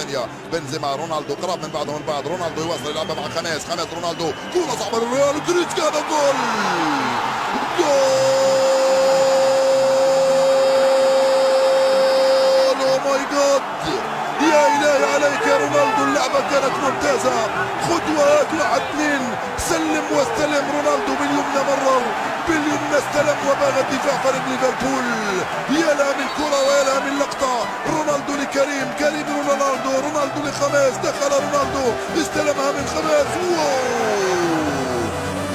ايطاليا. بنزيما رونالدو قرب من بعض رونالدو يواصل يلعبها مع خميس رونالدو كرة صعبة للريال كريستيانو جول او ماي جاد يا إلهي عليك يا رونالدو. اللعبة كانت ممتازة خطوات 1-2 سلم واستلم رونالدو باليمنى مرة باليمنى استلم وباغ الدفاع فريق ليفربول. يا لها من كرة ويا لها من لقطة. رونالدو لكريم رونالدو لخميس دخل رونالدو استلمها من خميس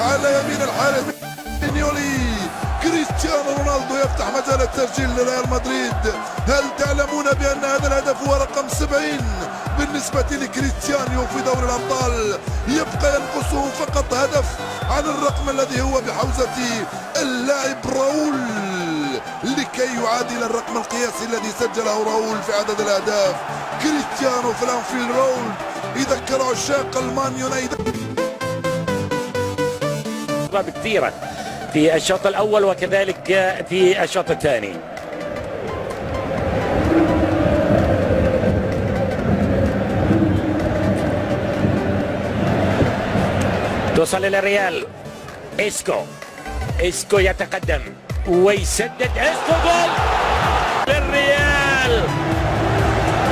على يمين الحارس مينيولي. كريستيانو رونالدو يفتح مجال التسجيل لريال مدريد. هل تعلمون بأن هذا الهدف هو رقم 70 بالنسبة لكريستيانو في دوري الأبطال؟ يبقى ينقصه فقط هدف عن الرقم الذي هو بحوزة اللاعب راؤول لكي يعادل الرقم القياسي الذي سجله راؤول في عدد الأهداف. كريستيانو في الأنفيلد رود يذكر عشاق المان يونايتد كثيرا في الشوط الأول وكذلك في الشوط الثاني. توصل إلى الريال إسكو يتقدم ويسدد جول للريال.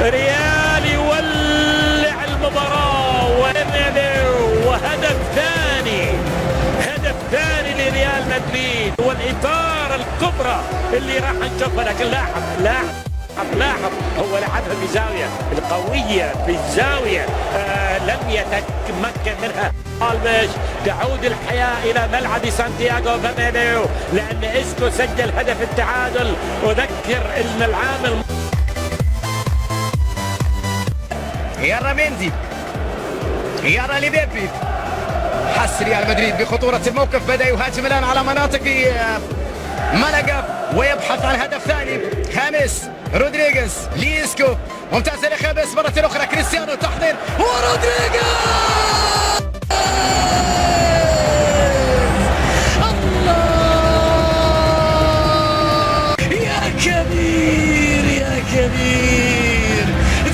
ريال يولع المباراة وهدف ثاني لريال مدريد والإثارة الكبرى اللي راح نشوفها. لكن لاحظ هو لعبها بزاوية القوية بالزاوية لم يتمكن منها. البش تعود الحياة إلى ملعب سانتياغو برنابيو لأن إسكو سجل هدف التعادل. وذكر إن العامل يرى ميندي يرى ليبيبي. حس ريال مدريد بخطورة الموقف، بدأ يهاجم الآن على مناطق ملقا ويبحث عن هدف ثاني. خامس رودريغيز ليسكو ممتاز لخامس مرة أخرى. كريستيانو تحضير ورودريغيز الله يا كبير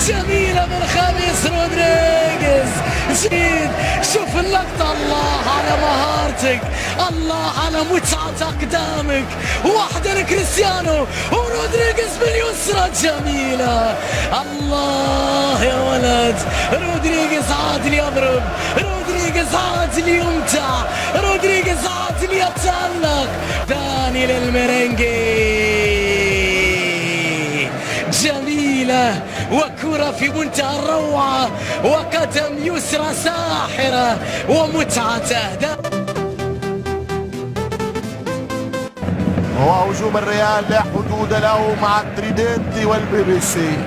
جميلة من خامس رودريغيز. جيد شوف اللقطة. الله على مهارتك، الله على متعة أقدامك. واحدة لكريستيانو ورودريغيز باليسرى جميلة. الله يا ولد. رودريغيز عاد ليضرب، رودريغيز عاد ليمتع، رودريغيز عاد ليتألق. ثاني للميرينجي جميلة وكرة في منتهى الروعة وقدم يسرى ساحرة ومتعة أهداف. هو هجوم الريال لا حدود له مع التريدنت والبي بي سي.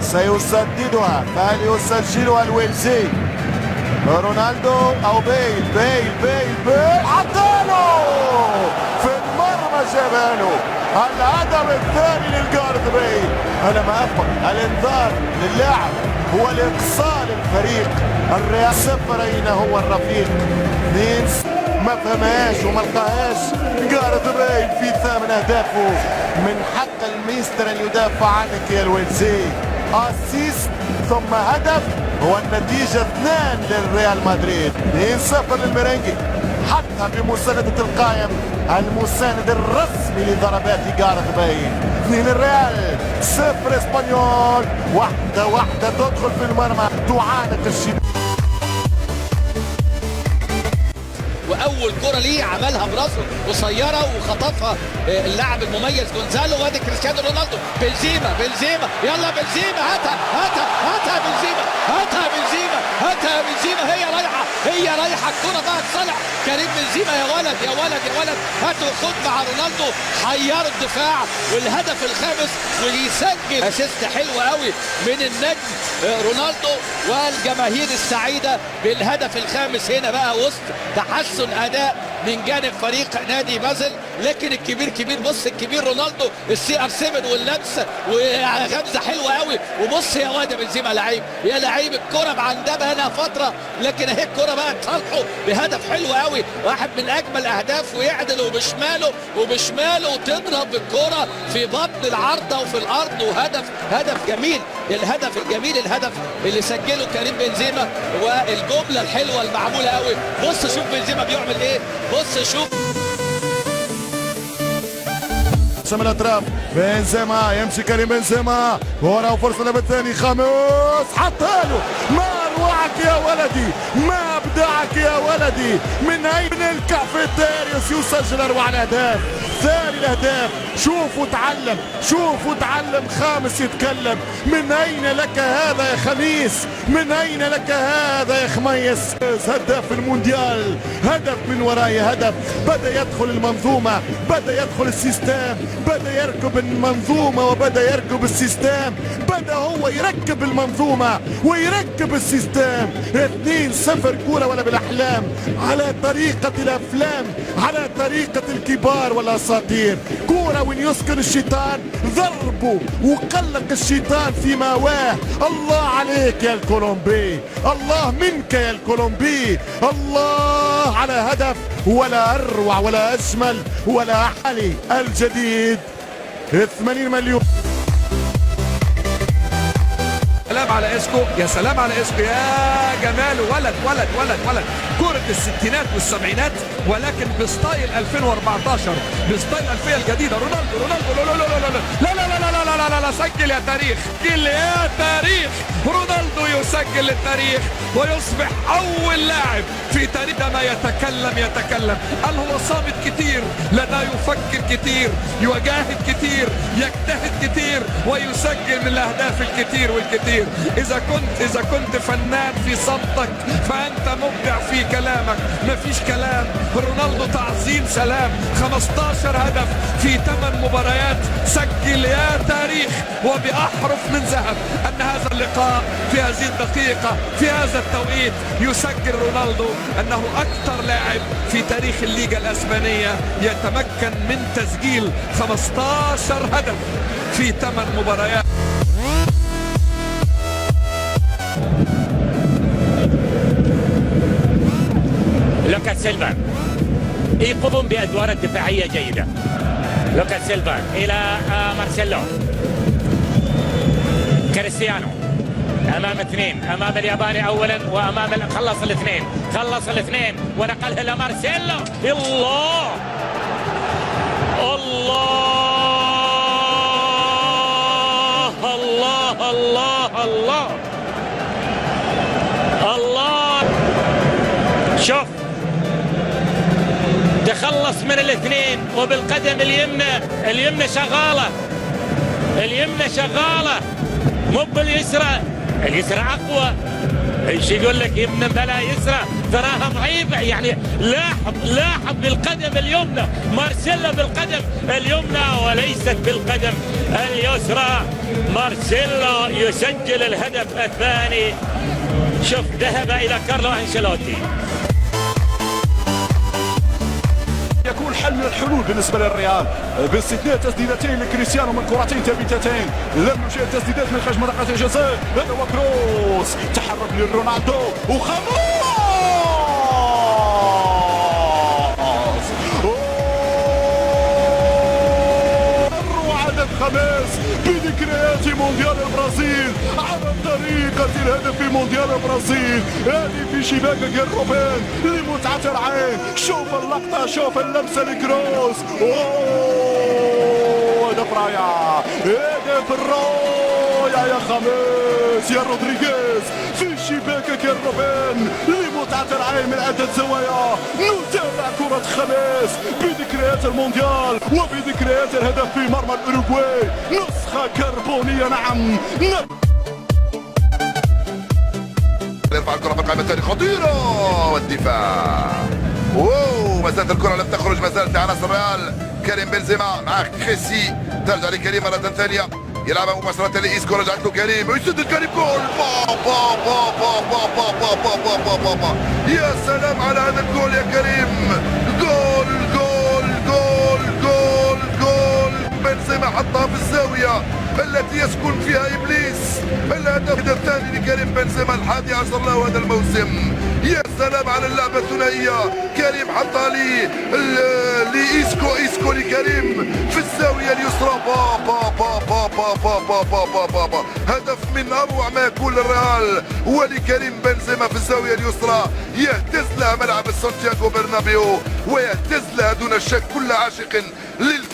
سيسددها فهل يسجلها الويلزي؟ رونالدو او بيل عطاله في المرمى جاباله. الهدف الثاني للجارد بيل. انا ما افهم الانذار للاعب هو لاقصاء الفريق. الريال 0 اين هو الرفيق 2 ما فهمهاش وما لقاهاش. جارد بيل في 8 اهدافه. من حق الميستر ان يدافع عنك يا الويلزي. اسيست ثم هدف هو النتيجة 2 للريال مدريد. 2-0 للميرينجي حتى بمساندة القائم المساند الرسمي لضربات جارث بيل. 2 الريال 0 اسبانيول. واحدة تدخل في المرمى تعانق الشباك. واول كره ليه عملها براسه قصيره وخطفها اللاعب المميز جونزالو. وادي كريستيانو رونالدو بنزيما يلا بنزيما هاتها بنزيما هي رايحه الكره بقى تصالح كريم بنزيما. يا ولد هاتوا خد مع رونالدو حيروا الدفاع والهدف الخامس ويسجل اسيست حلو قوي من النجم رونالدو والجماهير السعيده بالهدف الخامس. هنا بقى وسط تحسن اداء من جانب فريق نادي بازل. لكن الكبير كبير. بص الكبير رونالدو الCR7 واللمسه وغمزه حلوه قوي. وبص يا واد يا بنزيما لعيب يا لعيب. الكره معندبه هنا فتره لكن اهي الكره بقى تصالحه بهدف حلو قوي. واحد من اجمل اهداف ويعدل وبشماله وتضرب الكره في بطن العارضه وفي الارض. وهدف جميل. الهدف الجميل الهدف اللي سجله كريم بنزيما والجمله الحلوه المعموله قوي. بص شوف بنزيما بيعمل ايه. بص شوف من الاطراف بنزيما يمشي كريم بنزيما ورا وفرصه بالثاني خامس حطها له. ما اروعك يا ولدي ما ابدعك يا ولدي. من اين الكافيتيريوس يسجل اروع الاهداف. ثاني الاهداف. شوف وتعلم خامس يتكلم. من اين لك هذا يا خميس من اين لك هذا يا خميس. هداف المونديال هدف من وراء هدف. بدا يدخل المنظومه بدا يدخل السيستم بدا يركب المنظومه وبدا يركب السيستم. بدا هو يركب المنظومه ويركب السيستم. 2-0 كوره ولا بالاحلام على طريقه الافلام على طريقه الكبار والاساطير. كوره وين يسكن الشيطان ضربه وقلق الشيطان في ماواه. الله عليك يا الكولومبي الله منك يا الكولومبي. الله على هدف ولا اروع ولا اجمل ولا علي الجديد 80 مليون. سلام على اسكو يا سلام على اسكو يا جمال. ولد كرة الستينات والسبعينات ولكن بستايل 2014 بستايل الألفية الجديدة. رونالدو لا سجل يا تاريخ يا تاريخ. رونالدو يسجل التاريخ ويصبح أول لاعب في تاريخ ما يتكلم. قال هو صامت كتير لا يفكر كتير يجاهد كتير يجتهد كتير ويسجل من الأهداف الكتير والكتير. إذا كنت فنان في صمتك فأنت مبدع في كلامك. مفيش كلام. رونالدو تعظيم سلام. 15 هدف في 8 مباريات. سجل يا تاريخ وبأحرف من ذهب أن هذا اللقاء في هذه الدقيقة في هذا التوقيت يسجل رونالدو أنه أكثر لاعب في تاريخ الليغا الأسبانية يتمكن من تسجيل 15 هدف في 8 مباريات. لوكاس سيلفا يقوم بأدوار الدفاعية جيدة. لوكاس سيلفا إلى مارسيلو. كريستيانو أمام اثنين أمام الياباني أولا وأمام خلص الاثنين ونقلها لمارسيلو. الله شوف تخلص من الاثنين وبالقدم اليمنى شغالة مو باليسرى. اليسرى اقوى. ايش يقول لك يمنى بلا يسرى تراها ضعيفه. يعني لاحظ بالقدم اليمنى. مارسيلو بالقدم اليمنى وليست بالقدم اليسرى. مارسيلو يسجل الهدف الثاني. شوف ذهب الى كارلو أنشيلوتي. يكون حل من الحلول بالنسبه للريال باستثناء تسديدتين لكريستيانو من كرتين ثابتتين. لم يشاهد تسديدات من خارج منطقه الجزاء. هذا هو كروس تحرك لرونالدو وخامس. اروع خماس بذكريات مونديال البرازيل على طريقة الهدف في مونديال البرازيل. هذه في شباكك يا روبان لمتعة العين. شوف اللقطة شوف اللمسة لكروس. هدف رائع هدف الرايع يا خميس يا رودريغيز في شباكك يا روبان لمتعة العين من عدة زوايا. نتابع كرة خميس بذكريات المونديال وبذكريات الهدف في مرمى الأوروغواي. نسخة كربونية نعم. يرفع الكرة في القائمة الثانية خطيرة والدفاع. ما زالت الكرة لم تخرج. ما زالت عناصر الريال. كريم بنزيما مع كريسي ترجع لكريم مرة ثانية يلعبها مباشرة لإيسكو. رجعت له كريم ويسدد كريم جول. يا سلام على هذا الجول يا كريم. جول بنزيما حطها في الزاوية التي يسكن فيها إبليس. الهدف الثاني لكريم بنزيما ال11 له هذا الموسم. يا سلام على اللعبة الثنائية، كريم حطها إيسكو لكريم في الزاوية اليسرى. با هدف من أروع ما يكون للريال ولكريم بنزيما في الزاوية اليسرى، يهتز لها ملعب سانتياغو برنابيو ويهتز لها دون شك كل عاشق للفوز.